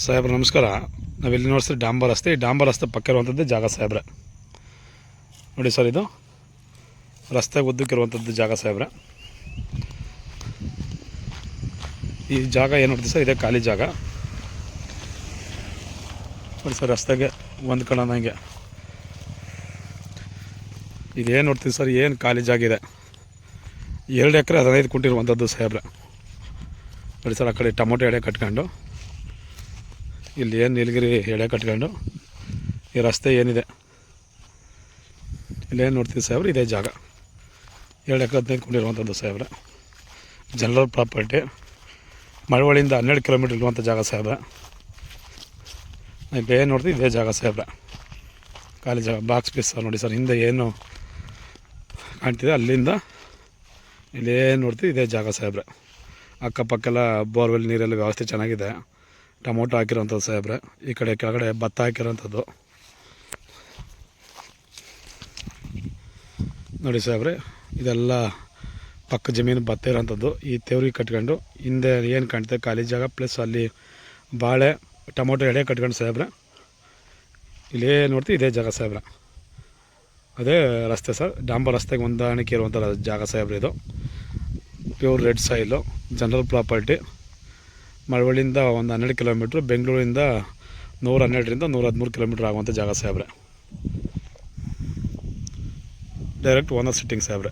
ಸಾಹೇಬ್ರೆ ನಮಸ್ಕಾರ. ನಾವಿಲ್ಲಿ ನೋಡಿಸ್ರಿ ಡಾಂಬರ್ ರಸ್ತೆ. ಈ ಡಾಂಬರ್ ರಸ್ತೆ ಪಕ್ಕ ಇರುವಂಥದ್ದು ಜಾಗ ಸಾಹೇಬ್ರೆ. ನೋಡಿ ಸರ್, ಇದು ರಸ್ತೆ ಉದ್ದಕ್ಕಿರುವಂಥದ್ದು ಜಾಗ ಸಾಹೇಬ್ರೆ. ಈ ಜಾಗ ಏನು ನೋಡ್ತೀವಿ ಸರ್, ಇದೇ ಖಾಲಿ ಜಾಗ ನೋಡಿ ಸರ್. ರಸ್ತೆಗೆ ಹೊಂದ್ಕೊಳ್ಳೋಣ ಹಿಂಗೆ ಇದೇನು ನೋಡ್ತೀವಿ ಸರ್, ಏನು ಖಾಲಿ ಜಾಗ ಇದೆ. 2 ಎಕರೆ 15 ಗುಂಟೆ ಇರುವಂಥದ್ದು ಸಾಹೇಬ್ರೆ. ನೋಡಿ ಸರ್, ಆ ಕಡೆ ಟೊಮೊಟೊ ಎಡೆ ಕಟ್ಕೊಂಡು, ಇಲ್ಲಿ ಏನು ನೀಲಗಿರಿ ಎಡೆ ಕಟ್ಕೊಂಡು, ಈ ರಸ್ತೆ ಏನಿದೆ ಇಲ್ಲೇನು ನೋಡ್ತೀವಿ ಸಾಹೇಬ್ರೆ, ಇದೇ ಜಾಗ. 2 ಎಕರೆ 15 ಗುಂಟೆ ಇರುವಂಥದ್ದು ಸಾಹೇಬ್ರೆ. General property. ಮಳವಳ್ಳಿಯಿಂದ 12 ಕಿಲೋಮೀಟ್ರ್ ಇರುವಂಥ ಜಾಗ ಸಾಹೇಬ್ರೆ. ಇಲ್ಲೇನು ನೋಡ್ತೀವಿ ಇದೇ ಜಾಗ ಸಾಹೇಬ್ರೆ, ಖಾಲಿ ಜಾಗ. ಬಾಕ್ಸ್ ಪೀಸ್ ನೋಡಿ ಸರ್, ಹಿಂದೆ ಏನು ಕಾಣ್ತಿದೆ ಅಲ್ಲಿಂದ ಇಲ್ಲೇನು ನೋಡ್ತೀವಿ ಇದೇ ಜಾಗ ಸಾಹೇಬ್ರೆ. ಅಕ್ಕಪಕ್ಕೆಲ್ಲ ಬೋರ್ವೆಲ್ ನೀರೆಲ್ಲ ವ್ಯವಸ್ಥೆ ಚೆನ್ನಾಗಿದೆ. ಟೊಮೊಟೊ ಹಾಕಿರೋಂಥದ್ದು ಸಾಹೇಬ್ರೆ. ಈ ಕಡೆ ಕೆಳಗಡೆ ಭತ್ತ ಹಾಕಿರೋಂಥದ್ದು ನೋಡಿ ಸಾಹೇಬ್ರೆ. ಇದೆಲ್ಲ ಪಕ್ಕ ಜಮೀನು ಭತ್ತ ಇರೋಂಥದ್ದು. ಈ ತೆವ್ರಿಗೆ ಕಟ್ಕೊಂಡು ಹಿಂದೆ ಏನು ಕಾಣ್ತದೆ ಖಾಲಿ ಜಾಗ, ಪ್ಲಸ್ ಅಲ್ಲಿ ಬಾಳೆ ಟೊಮೊಟೊ ಎಡೆ ಕಟ್ಕೊಂಡು ಸಾಹೇಬ್ರೆ. ಇಲ್ಲೇ ನೋಡ್ತೀವಿ ಇದೇ ಜಾಗ ಸಾಹೇಬ್ರೆ. ಅದೇ ರಸ್ತೆ ಸರ್, ಡಾಂಬರ್ ರಸ್ತೆಗೆ ಹೊಂದಾಣಿಕೆ ಇರುವಂಥ ಜಾಗ ಸಾಹೇಬ್ರೆ. ಇದು pure red soil, general property. ಮಳವಳ್ಳಿಯಿಂದ ಒಂದು 12 ಕಿಲೋಮೀಟ್ರು, ಬೆಂಗಳೂರಿಂದ 112ರಿಂದ 113 ಕಿಲೋಮೀಟ್ರ್ ಆಗುವಂಥ ಜಾಗ ಸಾಹೇಬ್ರೆ. ಡೈರೆಕ್ಟ್ ಓನರ್ ಸಿಟ್ಟಿಂಗ್ ಸಾಹೇಬ್ರೆ.